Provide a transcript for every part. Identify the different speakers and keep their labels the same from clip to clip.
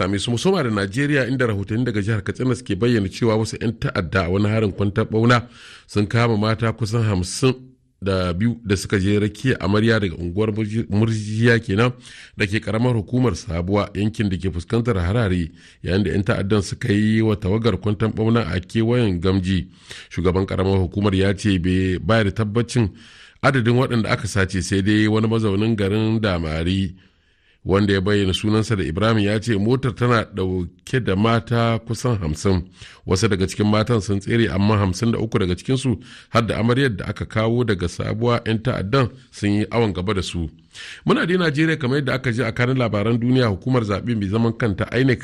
Speaker 1: same su musamman da Najeriya, inda rahotanni daga jihar Katsina suke bayyana cewa wasu 'yan ta'adda a wani harin kwantar bauna sun kama mata kusan 52 da suka je rakiya amarya daga unguwar Murjiya kenan da ke karamar hukumar Sabuwa, yankin da ke fuskantar harare, yayin da 'yan ta'addan suka yi wa tawagar kwantar bauna a kewayen Gamji. Shugaban karamar hukumar ya ce bai bayar da tabbacin adadin waɗanda aka sace, sai dai wani mazaunin garin Damari wanda ya bayyana sunansa da Ibrahim ya ce motar tana ɗauke da mata kusan 50. Wasu daga cikin matan sun tsere, amma 53 daga cikinsu har da amaryar da aka kawo daga Sabuwa 'yan ta'addan sun yi awon gaba da su. Muna da Najeriya, kamar yadda aka ji a kanin labaran duniya, hukumar zaɓe mai zaman kanta INEC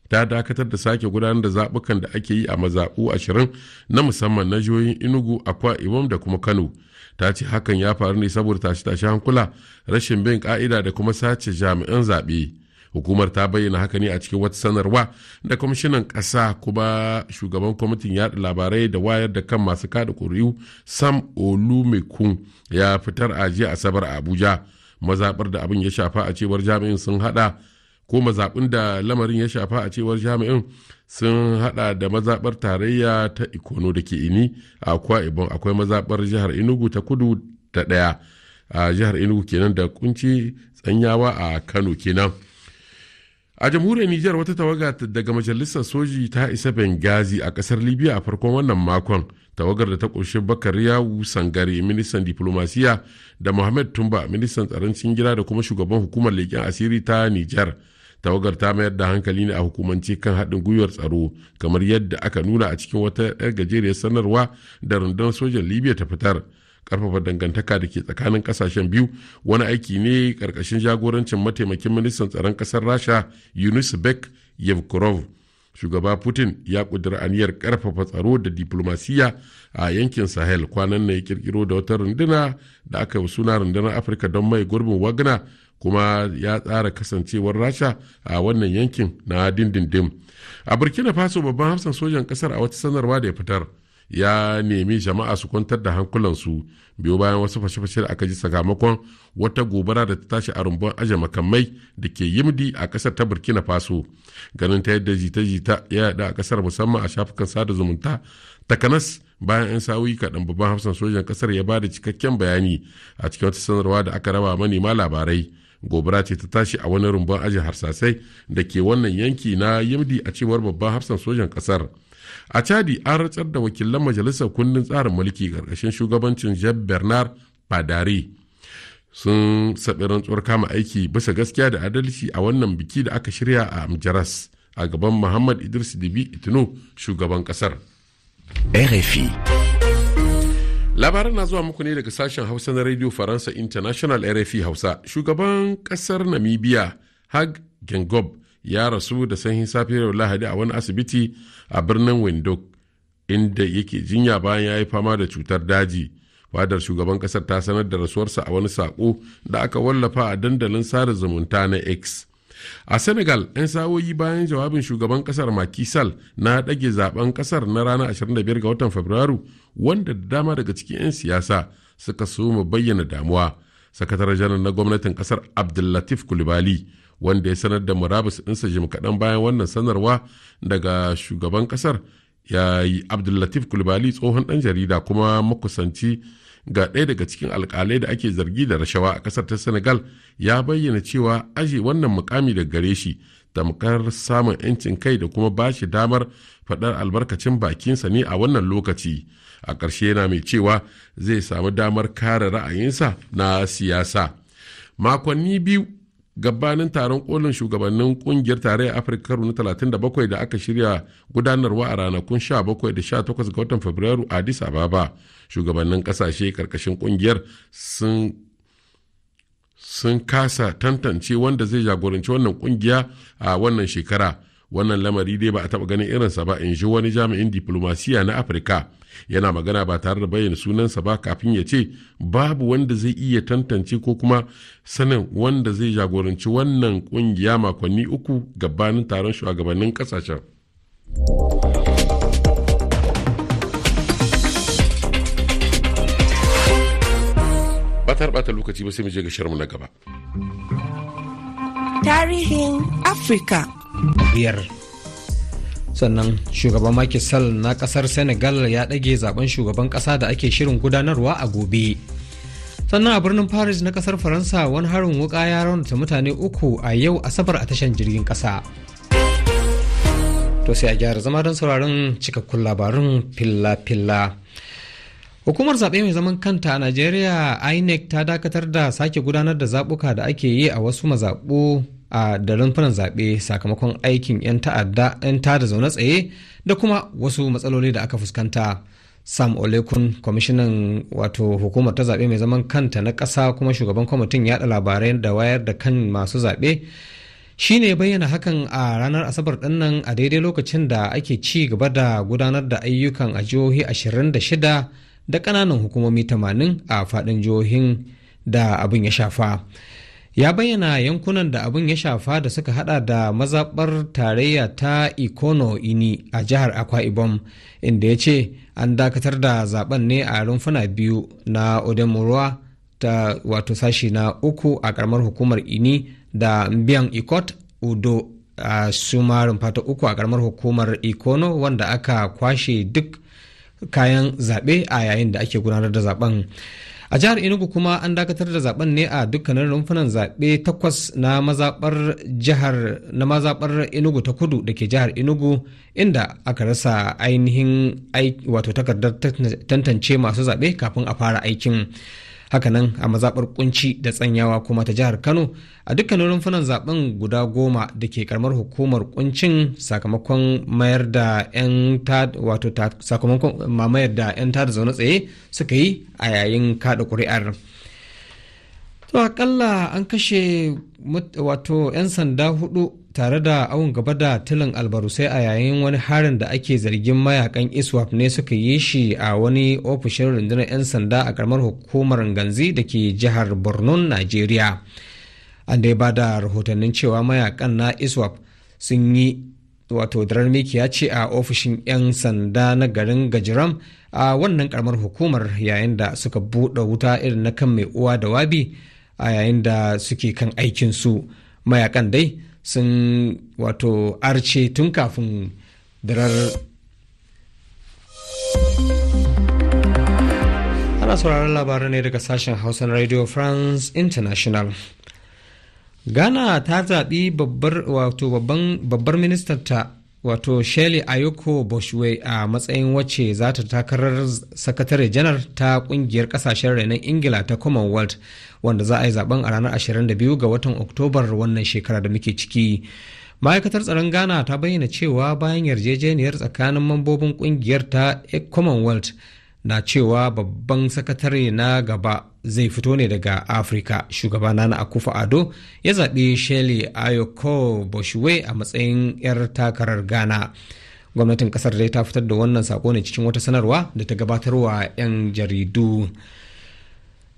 Speaker 1: ta dakatar da sake gudanar da zaɓukan da ake yi a mazaɓu 20 na musamman na jihohin Enugu, Akwa Ibom da kuma Kano. Ta ce hakan ya faru ne saboda tashi hankula, rashin bin ka'ida da kuma sace jami'an zaɓe. Hukumar ta bayyana haka ne a cikin wata sanarwa da kwamishinan ƙasa kuma shugaban kwamitin yaɗa labarai da wayar da kan masu kada ƙuri'u Sam Olumekun ya fitar a jiya Asabar a Abuja. Mazaɓar da abin ya shafa a cewar jami'in sun haɗa ko mazaɓin da lamarin ya shafa a cewar jami'in sun hada da mazaɓar tarayya ta Ikono da ke Ini a Akwa Ibom, akwai mazaɓar jihar Enugu ta kudu ta ɗaya a jihar Enugu kenan, da Kunci Tsanyawa a Kano kenan. A jamhuriyar Nijar, wata tawaga daga majalisar soji ta isa Benghazi a kasar Libya a farkon wannan makon. Tawagar da ta ƙunshi Bakar Yawu Sangare, ministan diplomasiya, da Mohamed Tumba, ministan tsaron cikin gida da kuma shugaban hukumar leƙen asiri ta Nijar. Tawagar ta mayar da hankali ne a hukumance kan haɗin gwiwar tsaro, kamar yadda aka nuna a cikin wata ɗan gajeriyar sanarwa da rundunar sojan Libya ta fitar. Karfafa dangantaka da ke tsakanin kasashen biyu wani aiki ne karkashin jagorancin mataimakin ministan tsaron kasar Rasha Yunus Bek Yevkurov. Shugaba Putin ya kudura aniyar karfafa tsaro da diplomasiya a yankin Sahel. Kwanan na ya kirkiro da wata runduna da aka yi suna rundunar Afirka don mai gurbin Wagner, kuma ya tsara kasancewar Rasha a wannan yankin na dindindin. A Burkina Faso, babban hafsan sojan kasar a wata sanarwa da ya fitar ya nemi jama'a su kwantar da hankulansu biyo bayan wasu fashe-fashe da aka ji sakamakon wata gobara da ta tashi a rumbun aje makamai da ke Yimdi a kasar ta Burkina Faso. Ganin ta yadda jita-jita ya yada a kasar, musamman a shafukan sada zumunta, takanas bayan 'yan sa'o'i kaɗan babban hafsan sojan kasar ya ba da cikakken bayani a cikin wata sanarwa da aka raba manema labarai. Gobara ce ta tashi a wani rumbun aje harsasai da ke wannan yanki na Yimdi, a cewar babban hafsan sojan kasar. A Chadi, an ratsar da wakilan majalisar kundin tsarin mulki ƙarƙashin shugabancin Jean Bernard Padare. Sun saɓi rantsuwar kama aiki bisa gaskiya da adalci a wannan biki da aka shirya a Amjaras a gaban Muhammad Idris Déby Itno, shugaban ƙasar.
Speaker 2: RFI.
Speaker 1: Labaran na zuwa muku ne daga sashen Hausa na Radio Faransa International RFI Hausa. Shugaban ƙasar Namibia Hage Geingob ya rasu da sanyin safiyar Lahadi a wani asibiti a birnin Windhoek, inda yake jinya bayan ya yi fama da cutar daji. Fadar shugaban kasar ta sanar da rasuwarsa a wani sako da aka wallafa a dandalin sada zumunta na X. A Senegal, 'yan sa'o'i bayan jawabin shugaban kasar Macky Sall na ɗage zaben kasar na ranar 25 ga watan Fabrairu, wanda da dama daga cikin 'yan siyasa suka so bayyana damuwa. Sakataren janar na gwamnatin kasar Abdullatif Coulibaly, wanda ya sanar da murabus ɗinsa jim kaɗan bayan wannan sanarwa daga shugaban ƙasar, ya yi Abdullatif Coulibaly, tsohon ɗan jarida kuma makusanci ga ɗaya daga cikin alƙalai da ake zargi da rashawa a ƙasar ta Senegal, ya bayyana cewa aje wannan mukami da gare shi tamkar samun 'yancin kai da kuma ba shi damar faɗar albarkacin bakinsa ne a wannan lokaci. A ƙarshe yana mai cewa zai samu damar kare ra'ayinsa na siyasa. Makonni biyu gabanin taron kolin shugabannin kungiyar tarayyar Afirka na 37 da aka shirya gudanarwa a ranakun 17 da 18 ga watan Fabrairu a Addis Ababa, shugabannin kasashe karkashin kungiyar sun kasa tantance wanda zai jagoranci wannan kungiya a wannan shekara. Wannan lamari dai ba a taɓa ganin irinsa ba, in ji wani jami'in diplomasiya na Afirka. Yana magana ba tare da bayyana sunansa ba, kafin ya ce babu wanda zai iya tantance ko kuma sanin wanda zai jagoranci wannan kungiya makonni uku gabanin taron shugabannin kasashen. Ba ta bata lokaci ba, sai mu je ga shirinmu na gaba.
Speaker 3: Tarihin Afirka. jamhuriyar. Sannan shugaban Macky Sall na kasar Senegal ya ɗage zaben shugaban ƙasa da ake shirin gudanarwa a gobe. Sannan a birnin Paris na kasar Faransa wani harin wuka ya raunata mutane 3 a yau Asabar a tashan jirgin ƙasa. To sai a gyara zama don sauraron cikakkun labarun filla-filla. Hukumar zaɓe mai zaman kanta a Najeriya INEC ta dakatar da sake gudanar da zaɓuka da ake yi a wasu mazaɓu a da rumfunan zaɓe sakamakon aikin 'yan tada zaune tsaye da kuma wasu matsaloli da aka fuskanta. Sam Olekun, kwamishinan wato hukumar ta zaɓe mai zaman kanta na ƙasa kuma shugaban kwamitin yaɗa labarai da wayar da kan masu zaɓe, shi ne bayyana hakan a ranar Asabar ɗinnan a daidai lokacin da ake ci gaba da gudanar da ayyukan a jihohi 26 da ƙananan hukumomi 80 a faɗin jihohin da abin ya shafa. Ya bayyana yankunan da abin ya shafa da suka hada da mazaɓar tarayya ta Ikono Ini a jihar Akwa Ibom, inda ya ce an dakatar da zaben ne a rumfuna biyu na Odemurwa ta wato sashi na 3 a karamar hukumar Ini da Mbiyan Ikot Udo a suma rumfa ta 3 a karamar hukumar Ikono, wanda aka kwashe duk kayan zaɓe a yayin da ake gudanar da zaben. A jihar Enugu kuma an dakatar da zaben ne a dukkanin rumfunan zaɓe 8 na mazaɓar Enugu ta kudu da ke jihar Enugu, inda aka rasa ainihin wato takardar tantance masu zaɓe kafin a fara aikin. Hakanan a mazaɓar Kunci da Tsanyawa kuma ta jihar Kano a dukkanin rumfunan zaben guda 10 da ke karamar hukumar Kuncin sakamakon mayar da 'yan tada zaune tsaye suka yi a yayin kada ƙuri'ar. To akalla an kashe 'yan sanda 4 tare da awon gaba da tilin albarusai a yayin wani harin da ake zargin mayakan ISWAP ne suka yi shi a wani ofishin rundunar 'yan sanda a karamar hukumar Ganzi da ke jihar Borno, Najeriya. An dai ba da rahotannin cewa mayakan na ISWAP sun yi darar mikiya ce a ofishin 'yan sanda na garin Gajiram a wannan karamar hukumar yayin da suka buɗe wuta irin na kan mai uwa da wabi a yayin da suke kan aikinsu. Mayakan dai sun arce tun kafin darar. Ana sauraron labarai ne daga sashen Hausa na Radio France International. Ghana ta zaɓi babbar ministarta Shirley Ayoko Boshwe a matsayin wacce za ta takarar sakatare janar ta kungiyar kasashen renon Ingila ta Commonwealth, wanda za a yi zaben a ranar 22 ga watan Oktobar wannan shekara da muke ciki. Ma'aikatar tsaron Ghana ta bayyana cewa bayan yarjejeniyar tsakanin mambobin kungiyar ta Commonwealth na cewa babban sakatare na gaba zai fito ne daga Afirka. Shugaba Nana Akufo-Addo ya zaɓi Shirley Ayoko Boshwe a matsayin 'yar takarar Ghana. Gwamnatin kasar dai ta fitar da wannan sako ne cikin wata sanarwa da ta gabatarwa 'yan jaridu.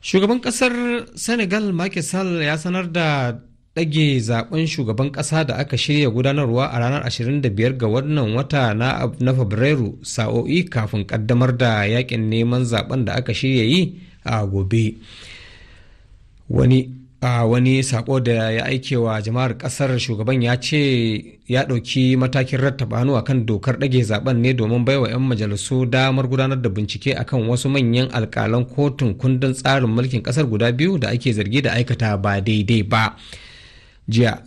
Speaker 3: Shugaban kasar Senegal Macky Sall ya sanar da ɗage zaben shugaban ƙasa da aka shirya gudanarwa a ranar 25 ga wannan wata na Fabrairu, sa'o'i kafin ƙaddamar da yakin neman zaben da aka shirya yi a gobe. Wani sako da ya aikewa jama'ar kasar, shugaban ya ce ya ɗauki matakin rattaba hannu akan dokar ɗage zaben ne domin baiwa 'yan majalisu damar gudanar da bincike akan wasu manyan alkalan kotun kundin tsarin mulkin kasar guda 2 da ake zargi da aikata ba daidai ba. Jiya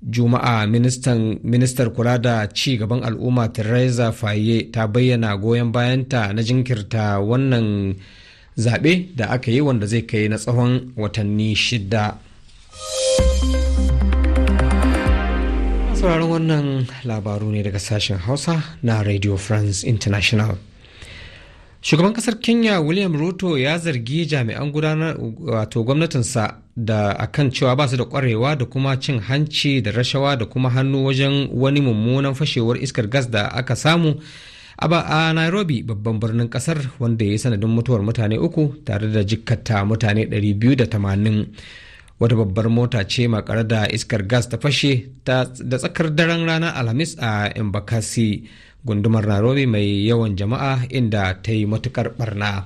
Speaker 3: Juma'a ministar kula da ci gaban al'umma Theresa Faye ta bayyana goyon bayanta na jinkirta wannan zaɓe da aka yi wanda zai kai na tsawon watanni 6. Sauraron wannan labaru ne daga sashen Hausa na Radio France International. Shugaban kasar Kenya William Ruto ya zargi jami'an gwamnatinsa da akan cewa ba su da kwarewa da kuma cin hanci da rashawa da kuma hannu wajen wani mummunan fashewar iskar gas da aka samu a Nairobi, babban birnin kasar, wanda ya yi sanadin mutuwar mutane 3 tare da jikkata mutane 280. Wata babbar mota ce makare da iskar gas ta fashe da tsakar daren ranar Alhamis a Embakasi, gundumar Nairobi mai yawan jama'a, inda ta yi matukar barna.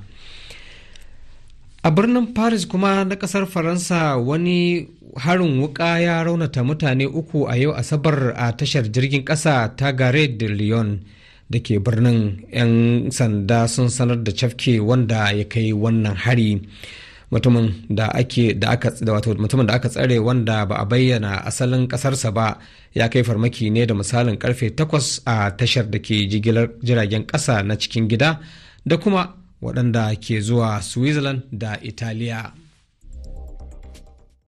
Speaker 3: A birnin Paris kuma na kasar Faransa wani harin wuka ya raunata mutane 3 a yau Asabar a tashar jirgin kasa ta Gare de Lyon da ke birnin. 'Yan sanda sun sanar da cafke wanda ya kai wannan hari. Mutumin da aka tsare wanda ba a bayyana asalin kasarsa ba ya kai farmaki ne da misalin karfe 8 a tashar da ke jigilar jiragen kasa na cikin gida da kuma waɗanda ke zuwa Switzerland da Italiya.